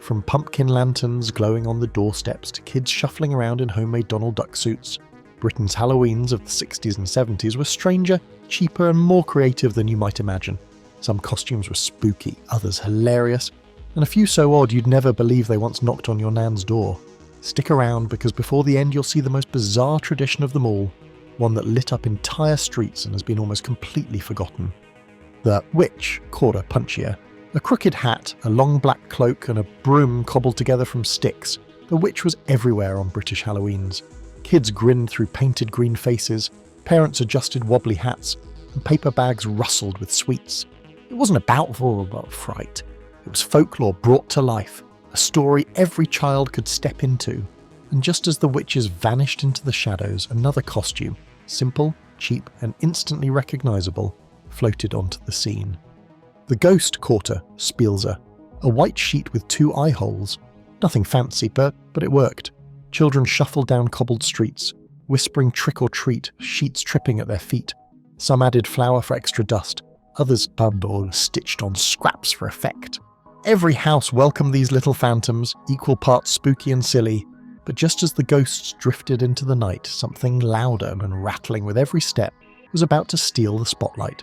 From pumpkin lanterns glowing on the doorsteps to kids shuffling around in homemade Donald Duck suits, Britain's Halloweens of the 60s and 70s were stranger, cheaper and more creative than you might imagine. Some costumes were spooky, others hilarious, and a few so odd you'd never believe they once knocked on your nan's door. Stick around, because before the end you'll see the most bizarre tradition of them all, one that lit up entire streets and has been almost completely forgotten. The witch, Cora Punchier. A crooked hat, a long black cloak and a broom cobbled together from sticks, the witch was everywhere on British Halloweens. Kids grinned through painted green faces, parents adjusted wobbly hats, and paper bags rustled with sweets. It wasn't about vulnerable fright. It was folklore brought to life, a story every child could step into. And just as the witches vanished into the shadows, another costume, simple, cheap, and instantly recognisable, floated onto the scene. The ghost quarter, Spielzer, a white sheet with 2 eye holes. Nothing fancy, but it worked. Children shuffled down cobbled streets, whispering trick or treat, sheets tripping at their feet. Some added flour for extra dust, others bubbed or stitched on scraps for effect. Every house welcomed these little phantoms, equal parts spooky and silly, but just as the ghosts drifted into the night, something louder and rattling with every step was about to steal the spotlight.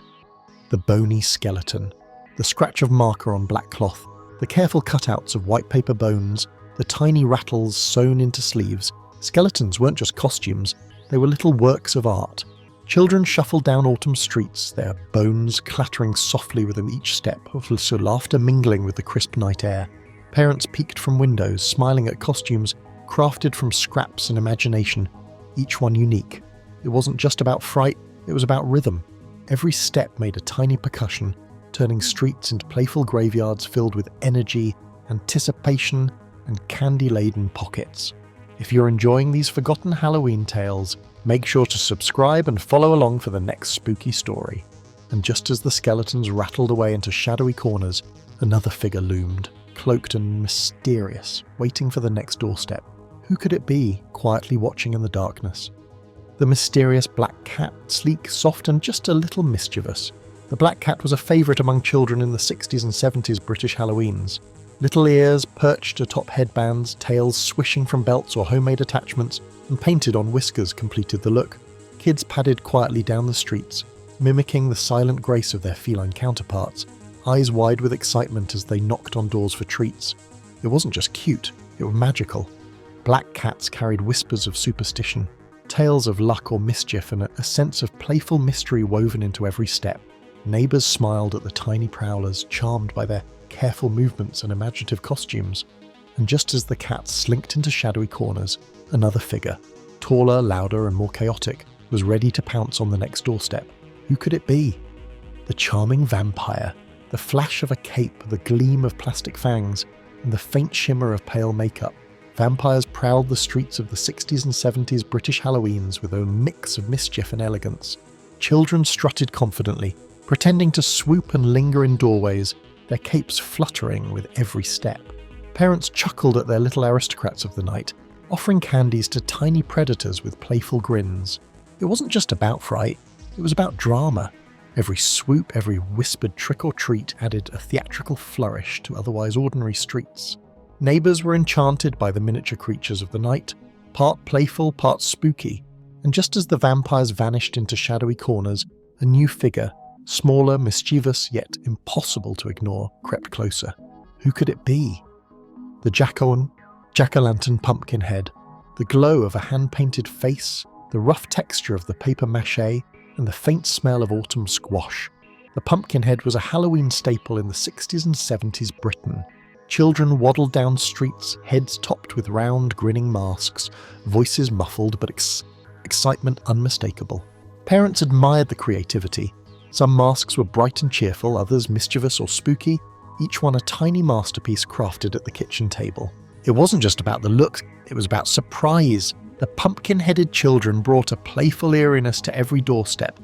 The bony skeleton, the scratch of marker on black cloth, the careful cutouts of white paper bones, the tiny rattles sewn into sleeves. Skeletons weren't just costumes, they were little works of art. Children shuffled down autumn streets, their bones clattering softly with each step, so laughter mingling with the crisp night air. Parents peeked from windows, smiling at costumes crafted from scraps and imagination, each one unique. It wasn't just about fright, it was about rhythm. Every step made a tiny percussion, turning streets into playful graveyards filled with energy, anticipation, and candy-laden pockets. If you're enjoying these forgotten Halloween tales, make sure to subscribe and follow along for the next spooky story. And just as the skeletons rattled away into shadowy corners, another figure loomed, cloaked and mysterious, waiting for the next doorstep. Who could it be, quietly watching in the darkness? The mysterious black cat, sleek, soft, and just a little mischievous. The black cat was a favourite among children in the 60s and 70s British Halloweens. Little ears perched atop headbands, tails swishing from belts or homemade attachments, and painted on whiskers completed the look. Kids padded quietly down the streets, mimicking the silent grace of their feline counterparts, eyes wide with excitement as they knocked on doors for treats. It wasn't just cute, it was magical. Black cats carried whispers of superstition, tales of luck or mischief, and a sense of playful mystery woven into every step. Neighbours smiled at the tiny prowlers, charmed by their careful movements and imaginative costumes. And just as the cats slinked into shadowy corners, another figure, taller, louder, and more chaotic, was ready to pounce on the next doorstep. Who could it be? The charming vampire, the flash of a cape, the gleam of plastic fangs, and the faint shimmer of pale makeup. Vampires prowled the streets of the 60s and 70s British Halloweens with a mix of mischief and elegance. Children strutted confidently, pretending to swoop and linger in doorways, their capes fluttering with every step. Parents chuckled at their little aristocrats of the night, offering candies to tiny predators with playful grins. It wasn't just about fright, it was about drama. Every swoop, every whispered trick or treat added a theatrical flourish to otherwise ordinary streets. Neighbours were enchanted by the miniature creatures of the night, part playful, part spooky, and just as the vampires vanished into shadowy corners, a new figure, smaller, mischievous, yet impossible to ignore, crept closer. Who could it be? The jack-o'-lantern pumpkin head, the glow of a hand-painted face, the rough texture of the paper mache, and the faint smell of autumn squash. The pumpkin head was a Halloween staple in the 60s and 70s Britain. Children waddled down streets, heads topped with round, grinning masks, voices muffled but excitement unmistakable. Parents admired the creativity. Some masks were bright and cheerful, others mischievous or spooky, each one a tiny masterpiece crafted at the kitchen table. It wasn't just about the looks, it was about surprise. The pumpkin-headed children brought a playful eeriness to every doorstep,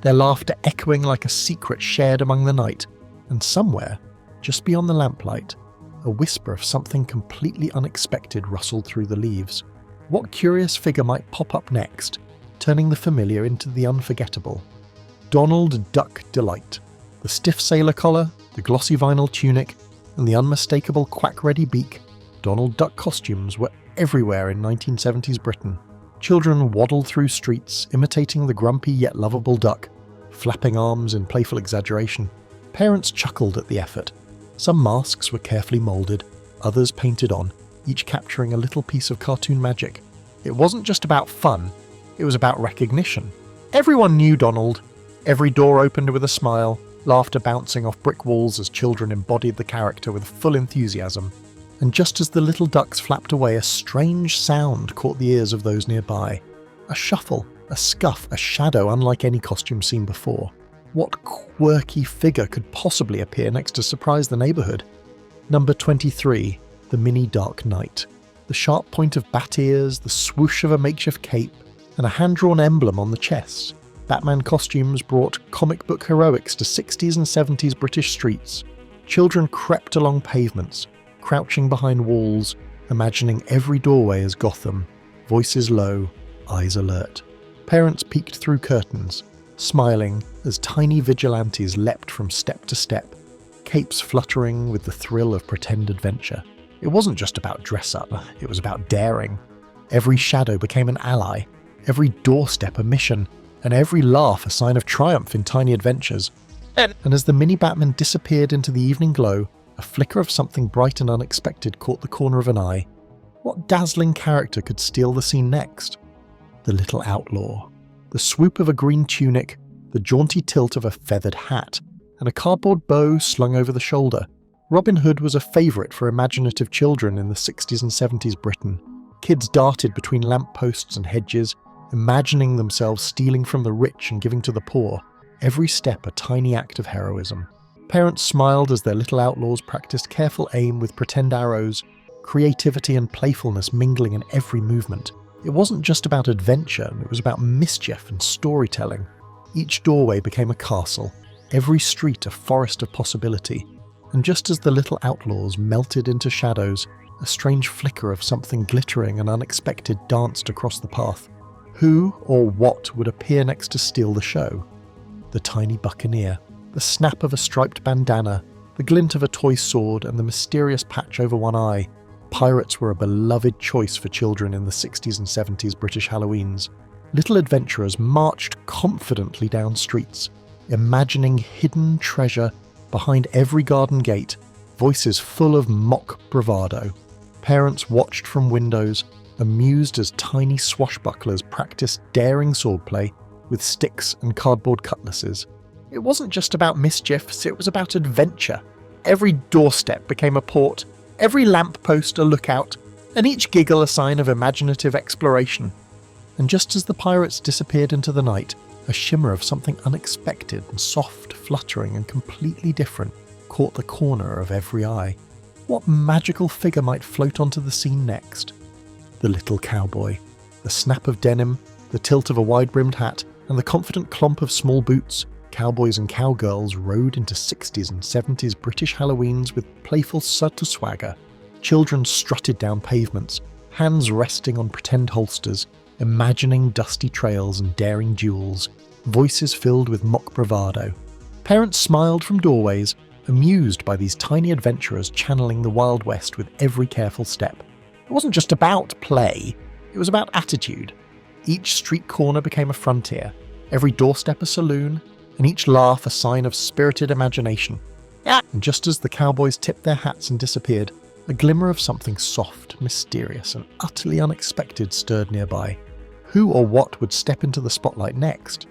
their laughter echoing like a secret shared among the night. And somewhere, just beyond the lamplight, a whisper of something completely unexpected rustled through the leaves. What curious figure might pop up next, turning the familiar into the unforgettable? Donald Duck Delight. The stiff sailor collar, the glossy vinyl tunic, and the unmistakable quack-ready beak, Donald Duck costumes were everywhere in 1970s Britain. Children waddled through streets, imitating the grumpy yet lovable duck, flapping arms in playful exaggeration. Parents chuckled at the effort. Some masks were carefully moulded, others painted on, each capturing a little piece of cartoon magic. It wasn't just about fun, it was about recognition. Everyone knew Donald. Every door opened with a smile, laughter bouncing off brick walls as children embodied the character with full enthusiasm. And just as the little ducks flapped away, a strange sound caught the ears of those nearby. A shuffle, a scuff, a shadow unlike any costume seen before. What quirky figure could possibly appear next to surprise the neighbourhood? Number 23, the Mini Dark Knight. The sharp point of bat ears, the swoosh of a makeshift cape, and a hand-drawn emblem on the chest. Batman costumes brought comic book heroics to 60s and 70s British streets. Children crept along pavements, crouching behind walls, imagining every doorway as Gotham, voices low, eyes alert. Parents peeked through curtains, smiling as tiny vigilantes leapt from step to step, capes fluttering with the thrill of pretend adventure. It wasn't just about dress-up, it was about daring. Every shadow became an ally, every doorstep a mission, and every laugh a sign of triumph in tiny adventures. And as the mini Batman disappeared into the evening glow, a flicker of something bright and unexpected caught the corner of an eye. What dazzling character could steal the scene next? The little outlaw. The swoop of a green tunic, the jaunty tilt of a feathered hat, and a cardboard bow slung over the shoulder. Robin Hood was a favourite for imaginative children in the 60s and 70s Britain. Kids darted between lampposts and hedges, imagining themselves stealing from the rich and giving to the poor, every step a tiny act of heroism. Parents smiled as their little outlaws practiced careful aim with pretend arrows, creativity and playfulness mingling in every movement. It wasn't just about adventure, it was about mischief and storytelling. Each doorway became a castle, every street a forest of possibility, and just as the little outlaws melted into shadows, a strange flicker of something glittering and unexpected danced across the path. Who or what would appear next to steal the show? The tiny buccaneer, the snap of a striped bandana, the glint of a toy sword, and the mysterious patch over one eye. Pirates were a beloved choice for children in the 60s and 70s British Halloweens. Little adventurers marched confidently down streets, imagining hidden treasure behind every garden gate, voices full of mock bravado. Parents watched from windows, amused as tiny swashbucklers practiced daring swordplay with sticks and cardboard cutlasses. It wasn't just about mischiefs, it was about adventure. Every doorstep became a port, every lamppost a lookout, and each giggle a sign of imaginative exploration. And just as the pirates disappeared into the night, a shimmer of something unexpected and soft, fluttering and completely different caught the corner of every eye. What magical figure might float onto the scene next? The little cowboy. The snap of denim, the tilt of a wide-brimmed hat, and the confident clomp of small boots, cowboys and cowgirls rode into 60s and 70s British Halloweens with playful subtle swagger. Children strutted down pavements, hands resting on pretend holsters, imagining dusty trails and daring duels, voices filled with mock bravado. Parents smiled from doorways, amused by these tiny adventurers channeling the Wild West with every careful step. It wasn't just about play, it was about attitude. Each street corner became a frontier, every doorstep a saloon, and each laugh a sign of spirited imagination. And just as the cowboys tipped their hats and disappeared, a glimmer of something soft, mysterious, and utterly unexpected stirred nearby. Who or what would step into the spotlight next?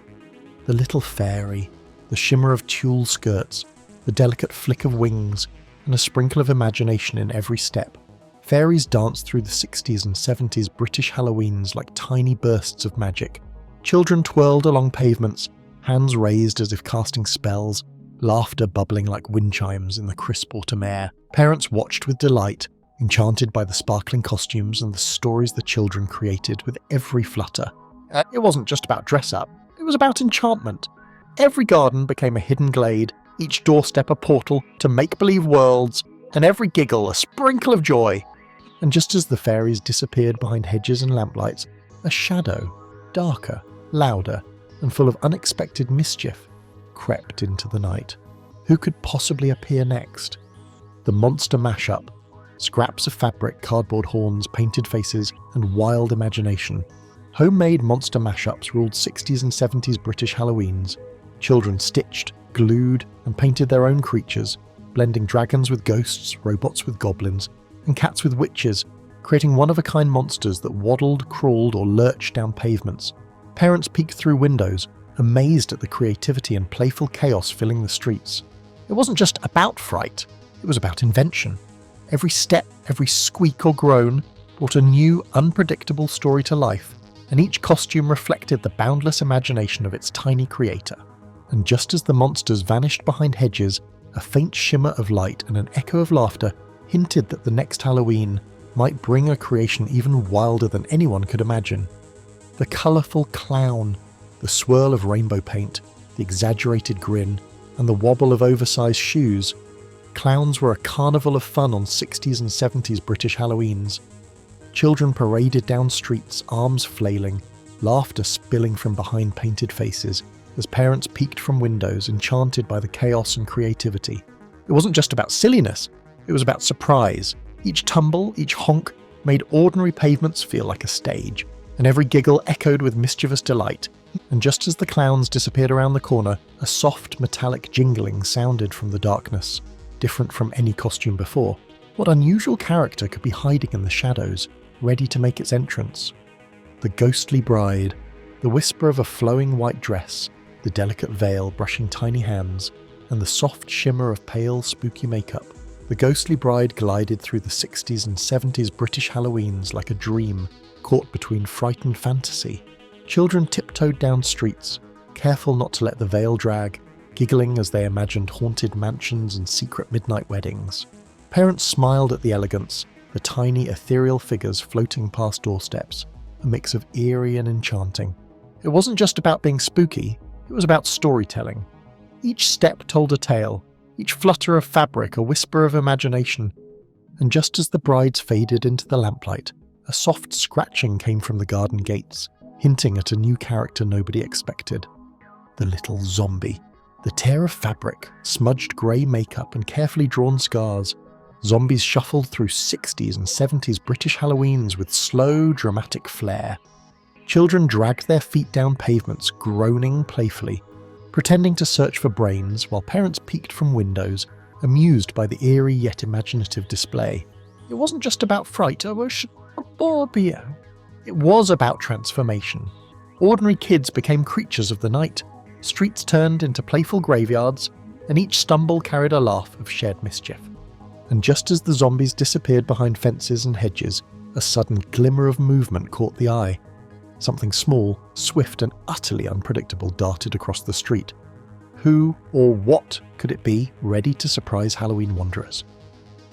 The little fairy, the shimmer of tulle skirts, the delicate flick of wings, and a sprinkle of imagination in every step. Fairies danced through the 60s and 70s British Halloweens like tiny bursts of magic. Children twirled along pavements, hands raised as if casting spells, laughter bubbling like wind chimes in the crisp autumn air. Parents watched with delight, enchanted by the sparkling costumes and the stories the children created with every flutter. It wasn't just about dress-up, it was about enchantment. Every garden became a hidden glade, each doorstep a portal to make-believe worlds, and every giggle a sprinkle of joy. And just as the fairies disappeared behind hedges and lamplights, a shadow, darker, louder, and full of unexpected mischief, crept into the night. Who could possibly appear next? the monster mashup. Scraps of fabric, cardboard horns, painted faces, and wild imagination. Homemade monster mashups ruled 60s and 70s British Halloweens. Children stitched, glued, and painted their own creatures, blending dragons with ghosts, robots with goblins, and cats with witches, creating one-of-a-kind monsters that waddled, crawled, or lurched down pavements. Parents peeked through windows, amazed at the creativity and playful chaos filling the streets. It wasn't just about fright, it was about invention. Every step, every squeak or groan brought a new, unpredictable story to life, and each costume reflected the boundless imagination of its tiny creator. And just as the monsters vanished behind hedges, a faint shimmer of light and an echo of laughter hinted that the next Halloween might bring a creation even wilder than anyone could imagine. The colourful clown, the swirl of rainbow paint, the exaggerated grin, and the wobble of oversized shoes. Clowns were a carnival of fun on 60s and 70s British Halloweens. Children paraded down streets, arms flailing, laughter spilling from behind painted faces, as parents peeked from windows, enchanted by the chaos and creativity. It wasn't just about silliness, it was about surprise. Each tumble, each honk, made ordinary pavements feel like a stage, and every giggle echoed with mischievous delight. And just as the clowns disappeared around the corner, a soft metallic jingling sounded from the darkness. Different from any costume before. What unusual character could be hiding in the shadows, ready to make its entrance? The ghostly bride, the whisper of a flowing white dress, the delicate veil brushing tiny hands, and the soft shimmer of pale, spooky makeup. The ghostly bride glided through the 60s and 70s British Halloweens like a dream, caught between fright and fantasy. Children tiptoed down streets, careful not to let the veil drag, giggling as they imagined haunted mansions and secret midnight weddings. Parents smiled at the elegance, the tiny ethereal figures floating past doorsteps, a mix of eerie and enchanting. It wasn't just about being spooky, it was about storytelling. Each step told a tale, each flutter of fabric a whisper of imagination. And just as the brides faded into the lamplight, a soft scratching came from the garden gates, hinting at a new character nobody expected. The little zombie. The tear of fabric, smudged grey makeup and carefully drawn scars. Zombies shuffled through 60s and 70s British Halloweens with slow, dramatic flair. Children dragged their feet down pavements, groaning playfully, pretending to search for brains while parents peeked from windows, amused by the eerie yet imaginative display. It wasn't just about fright, it was about transformation. Ordinary kids became creatures of the night. Streets turned into playful graveyards, and each stumble carried a laugh of shared mischief. And just as the zombies disappeared behind fences and hedges, a sudden glimmer of movement caught the eye. Something small, swift and utterly unpredictable darted across the street. Who or what could it be, ready to surprise Halloween wanderers?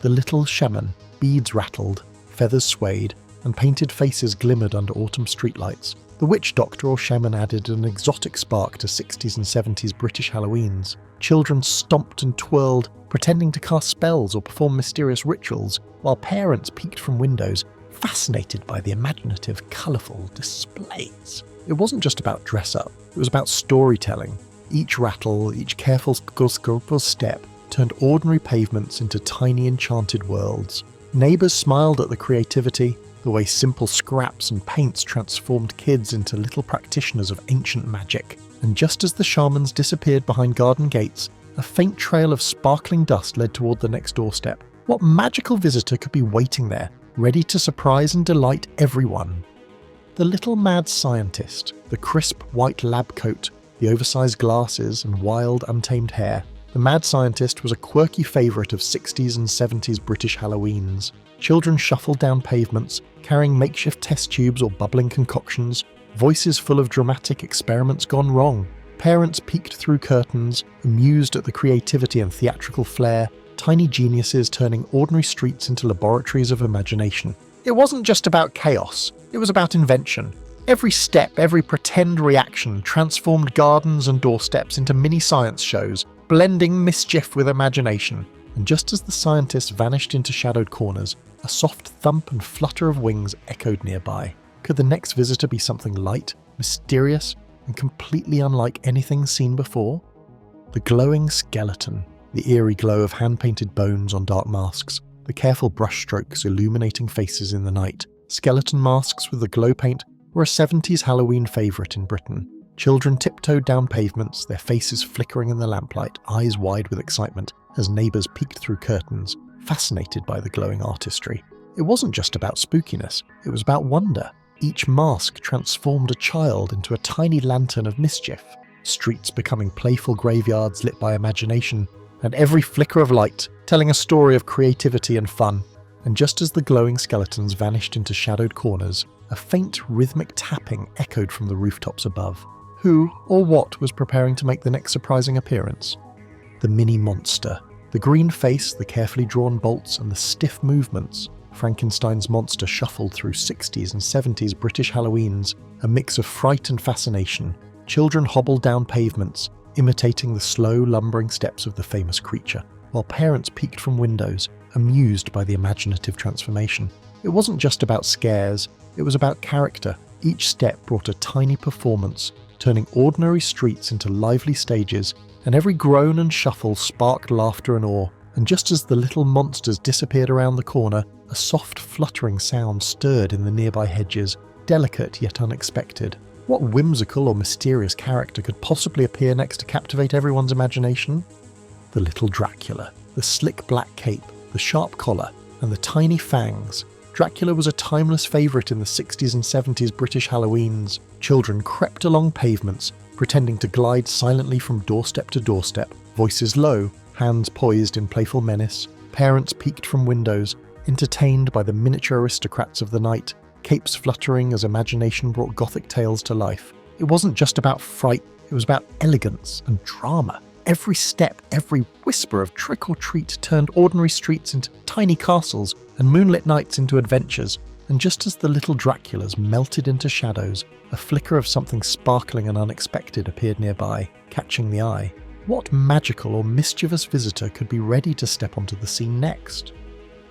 The little shaman, beads rattled, feathers swayed, and painted faces glimmered under autumn streetlights. The witch doctor or shaman added an exotic spark to 60s and 70s British Halloweens. Children stomped and twirled, pretending to cast spells or perform mysterious rituals, while parents peeked from windows, fascinated by the imaginative, colourful displays. It wasn't just about dress-up, it was about storytelling. Each rattle, each careful step turned ordinary pavements into tiny enchanted worlds. Neighbours smiled at the creativity, the way simple scraps and paints transformed kids into little practitioners of ancient magic. And just as the shamans disappeared behind garden gates, a faint trail of sparkling dust led toward the next doorstep. What magical visitor could be waiting there, ready to surprise and delight everyone? The little mad scientist, the crisp white lab coat, the oversized glasses and wild, untamed hair. The mad scientist was a quirky favourite of 60s and 70s British Halloweens. Children shuffled down pavements, carrying makeshift test tubes or bubbling concoctions, voices full of dramatic experiments gone wrong. Parents peeked through curtains, amused at the creativity and theatrical flair, tiny geniuses turning ordinary streets into laboratories of imagination. It wasn't just about chaos, it was about invention. Every step, every pretend reaction transformed gardens and doorsteps into mini science shows, blending mischief with imagination. And just as the scientists vanished into shadowed corners, a soft thump and flutter of wings echoed nearby. Could the next visitor be something light, mysterious, and completely unlike anything seen before? The glowing skeleton, The eerie glow of hand-painted bones on dark masks, the careful brushstrokes illuminating faces in the night. Skeleton masks with the glow paint were a 70s Halloween favourite in Britain. Children tiptoed down pavements, their faces flickering in the lamplight, eyes wide with excitement, as neighbours peeked through curtains, fascinated by the glowing artistry. It wasn't just about spookiness, it was about wonder. Each mask transformed a child into a tiny lantern of mischief, streets becoming playful graveyards lit by imagination, and every flicker of light telling a story of creativity and fun. And just as the glowing skeletons vanished into shadowed corners, a faint rhythmic tapping echoed from the rooftops above. Who or what was preparing to make the next surprising appearance? The mini monster. The green face, the carefully drawn bolts, and the stiff movements. Frankenstein's monster shuffled through 60s and 70s British Halloweens, a mix of fright and fascination. Children hobbled down pavements, imitating the slow, lumbering steps of the famous creature, while parents peeked from windows, amused by the imaginative transformation. It wasn't just about scares, it was about character. Each step brought a tiny performance, turning ordinary streets into lively stages, and every groan and shuffle sparked laughter and awe. And just as the little monsters disappeared around the corner, a soft fluttering sound stirred in the nearby hedges, delicate yet unexpected. What whimsical or mysterious character could possibly appear next to captivate everyone's imagination? The little Dracula. The slick black cape, the sharp collar, and the tiny fangs. Dracula was a timeless favourite in the 60s and 70s British Halloweens. Children crept along pavements, pretending to glide silently from doorstep to doorstep, voices low, hands poised in playful menace. Parents peeked from windows, entertained by the miniature aristocrats of the night, capes fluttering as imagination brought gothic tales to life. It wasn't just about fright, it was about elegance and drama. Every step, every whisper of trick or treat turned ordinary streets into tiny castles and moonlit nights into adventures. And just as the little Draculas melted into shadows, a flicker of something sparkling and unexpected appeared nearby, catching the eye. What magical or mischievous visitor could be ready to step onto the scene next?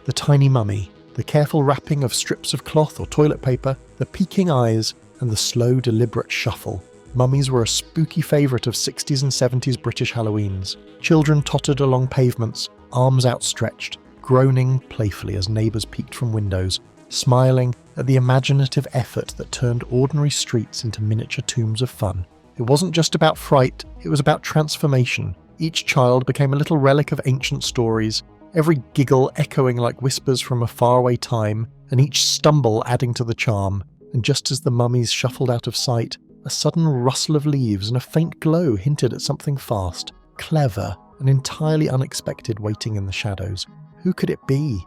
The tiny mummy, the careful wrapping of strips of cloth or toilet paper, the peeking eyes, and the slow, deliberate shuffle. Mummies were a spooky favourite of 60s and 70s British Halloweens. Children tottered along pavements, arms outstretched, groaning playfully as neighbours peeked from windows, smiling at the imaginative effort that turned ordinary streets into miniature tombs of fun. It wasn't just about fright, it was about transformation. Each child became a little relic of ancient stories, every giggle echoing like whispers from a faraway time, and each stumble adding to the charm. And just as the mummies shuffled out of sight, a sudden rustle of leaves and a faint glow hinted at something fast, clever, and entirely unexpected waiting in the shadows. Who could it be?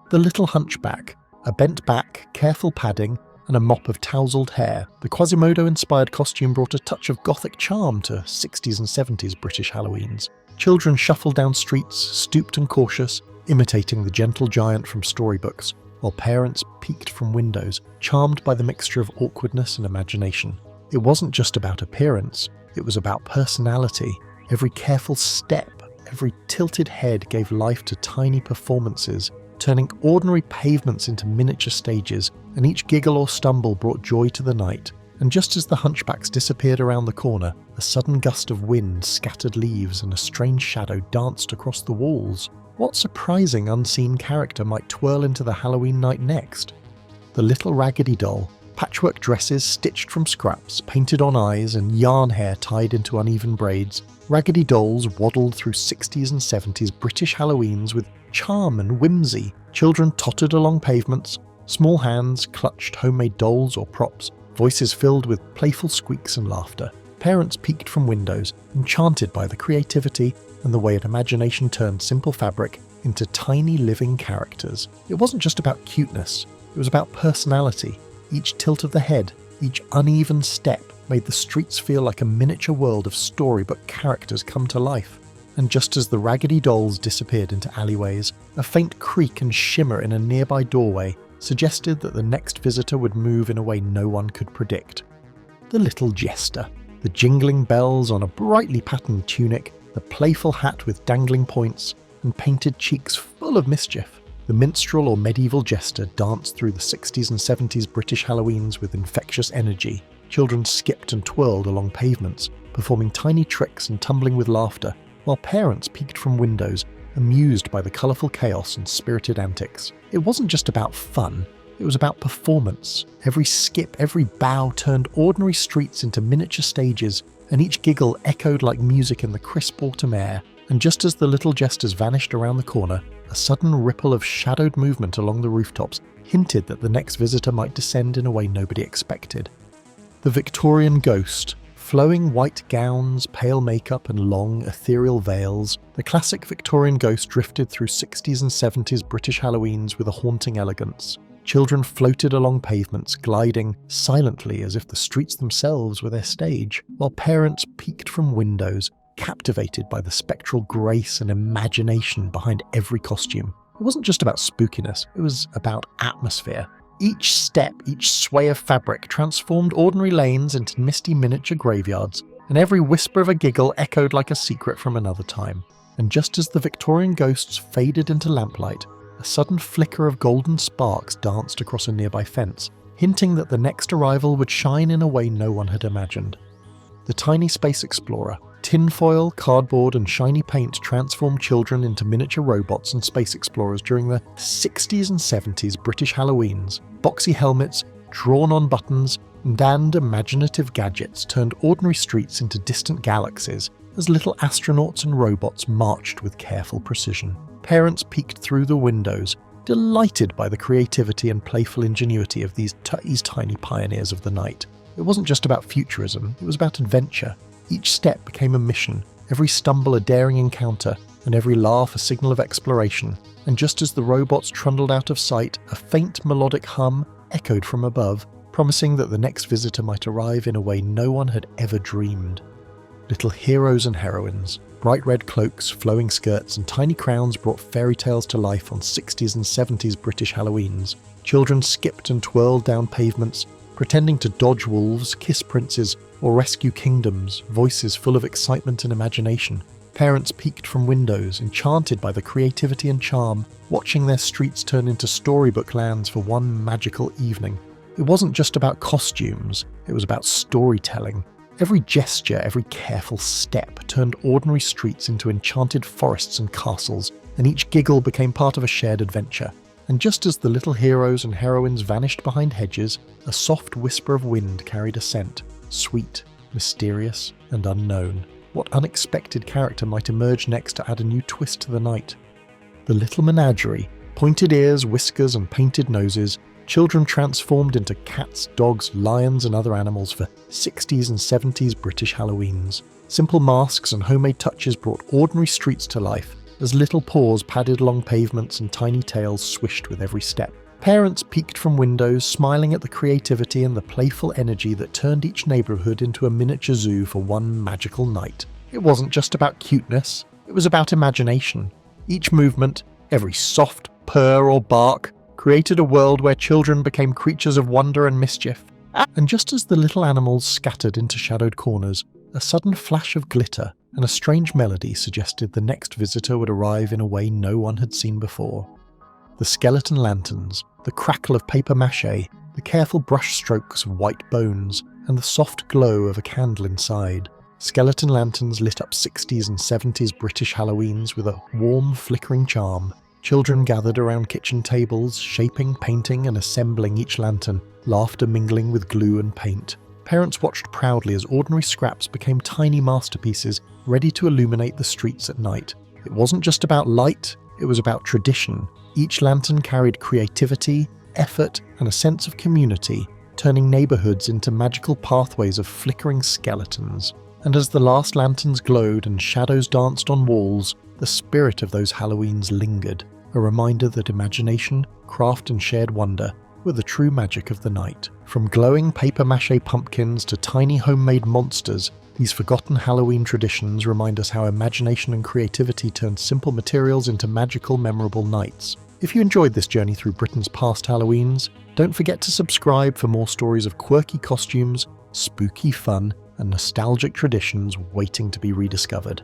The little hunchback, a bent back, careful padding, and a mop of tousled hair. The Quasimodo-inspired costume brought a touch of gothic charm to 60s and 70s British Halloweens. Children shuffled down streets, stooped and cautious, imitating the gentle giant from storybooks, while parents peeked from windows, charmed by the mixture of awkwardness and imagination. It wasn't just about appearance, it was about personality. Every careful step, every tilted head gave life to tiny performances, turning ordinary pavements into miniature stages, and each giggle or stumble brought joy to the night. And just as the hunchbacks disappeared around the corner, a sudden gust of wind scattered leaves and a strange shadow danced across the walls. What surprising unseen character might twirl into the Halloween night next? The little raggedy doll. Patchwork dresses stitched from scraps, painted on eyes, and yarn hair tied into uneven braids. Raggedy dolls waddled through 60s and 70s British Halloweens with charm and whimsy. Children tottered along pavements. Small hands clutched homemade dolls or props, voices filled with playful squeaks and laughter. Parents peeked from windows, enchanted by the creativity and the way an imagination turned simple fabric into tiny living characters. It wasn't just about cuteness, it was about personality. Each tilt of the head, each uneven step made the streets feel like a miniature world of storybook characters come to life. And just as the raggedy dolls disappeared into alleyways, a faint creak and shimmer in a nearby doorway suggested that the next visitor would move in a way no one could predict. The little jester. The jingling bells on a brightly patterned tunic, the playful hat with dangling points, and painted cheeks full of mischief. The minstrel or medieval jester danced through the 60s and 70s British Halloweens with infectious energy. Children skipped and twirled along pavements, performing tiny tricks and tumbling with laughter. while parents peeked from windows, amused by the colourful chaos and spirited antics. It wasn't just about fun, it was about performance. Every skip, every bow turned ordinary streets into miniature stages, and each giggle echoed like music in the crisp autumn air. And just as the little jesters vanished around the corner, a sudden ripple of shadowed movement along the rooftops hinted that the next visitor might descend in a way nobody expected. The Victorian ghost. Flowing white gowns, pale makeup and long, ethereal veils, the classic Victorian ghost drifted through 60s and 70s British Halloweens with a haunting elegance. Children floated along pavements, gliding silently as if the streets themselves were their stage, while parents peeked from windows, captivated by the spectral grace and imagination behind every costume. It wasn't just about spookiness, it was about atmosphere. Each step, each sway of fabric transformed ordinary lanes into misty miniature graveyards, and every whisper of a giggle echoed like a secret from another time. And just as the Victorian ghosts faded into lamplight, a sudden flicker of golden sparks danced across a nearby fence, hinting that the next arrival would shine in a way no one had imagined. The tiny space explorer. Tinfoil, cardboard and shiny paint transformed children into miniature robots and space explorers during the 60s and 70s British Halloweens. Boxy helmets, drawn-on buttons, and imaginative gadgets turned ordinary streets into distant galaxies as little astronauts and robots marched with careful precision. Parents peeked through the windows, delighted by the creativity and playful ingenuity of these tiny pioneers of the night. It wasn't just about futurism, it was about adventure. Each step became a mission, every stumble a daring encounter, and every laugh a signal of exploration. And just as the robots trundled out of sight, a faint melodic hum echoed from above, promising that the next visitor might arrive in a way no one had ever dreamed. Little heroes and heroines, bright red cloaks, flowing skirts, and tiny crowns brought fairy tales to life on 60s and 70s British Halloweens. Children skipped and twirled down pavements, pretending to dodge wolves, kiss princes, or rescue kingdoms, voices full of excitement and imagination. Parents peeked from windows, enchanted by the creativity and charm, watching their streets turn into storybook lands for one magical evening. It wasn't just about costumes, it was about storytelling. Every gesture, every careful step turned ordinary streets into enchanted forests and castles, and each giggle became part of a shared adventure. And just as the little heroes and heroines vanished behind hedges, a soft whisper of wind carried a scent, sweet, mysterious, and unknown. What unexpected character might emerge next to add a new twist to the night? The little menagerie, pointed ears, whiskers, and painted noses, children transformed into cats, dogs, lions, and other animals for 60s and 70s British Halloweens. Simple masks and homemade touches brought ordinary streets to life, as little paws padded along pavements and tiny tails swished with every step. Parents peeked from windows, smiling at the creativity and the playful energy that turned each neighbourhood into a miniature zoo for one magical night. It wasn't just about cuteness, it was about imagination. Each movement, every soft purr or bark, created a world where children became creatures of wonder and mischief. And just as the little animals scattered into shadowed corners, a sudden flash of glitter and a strange melody suggested the next visitor would arrive in a way no one had seen before. The skeleton lanterns, the crackle of paper mache, the careful brush strokes of white bones, and the soft glow of a candle inside. Skeleton lanterns lit up 60s and 70s British Halloweens with a warm, flickering charm. Children gathered around kitchen tables, shaping, painting, and assembling each lantern, laughter mingling with glue and paint. Parents watched proudly as ordinary scraps became tiny masterpieces, ready to illuminate the streets at night. It wasn't just about light, it was about tradition. Each lantern carried creativity, effort, and a sense of community, turning neighbourhoods into magical pathways of flickering skeletons. And as the last lanterns glowed and shadows danced on walls, the spirit of those Halloweens lingered, a reminder that imagination, craft, and shared wonder were the true magic of the night. From glowing papier-mâché pumpkins to tiny homemade monsters, these forgotten Halloween traditions remind us how imagination and creativity turn simple materials into magical, memorable nights. If you enjoyed this journey through Britain's past Halloweens, don't forget to subscribe for more stories of quirky costumes, spooky fun, and nostalgic traditions waiting to be rediscovered.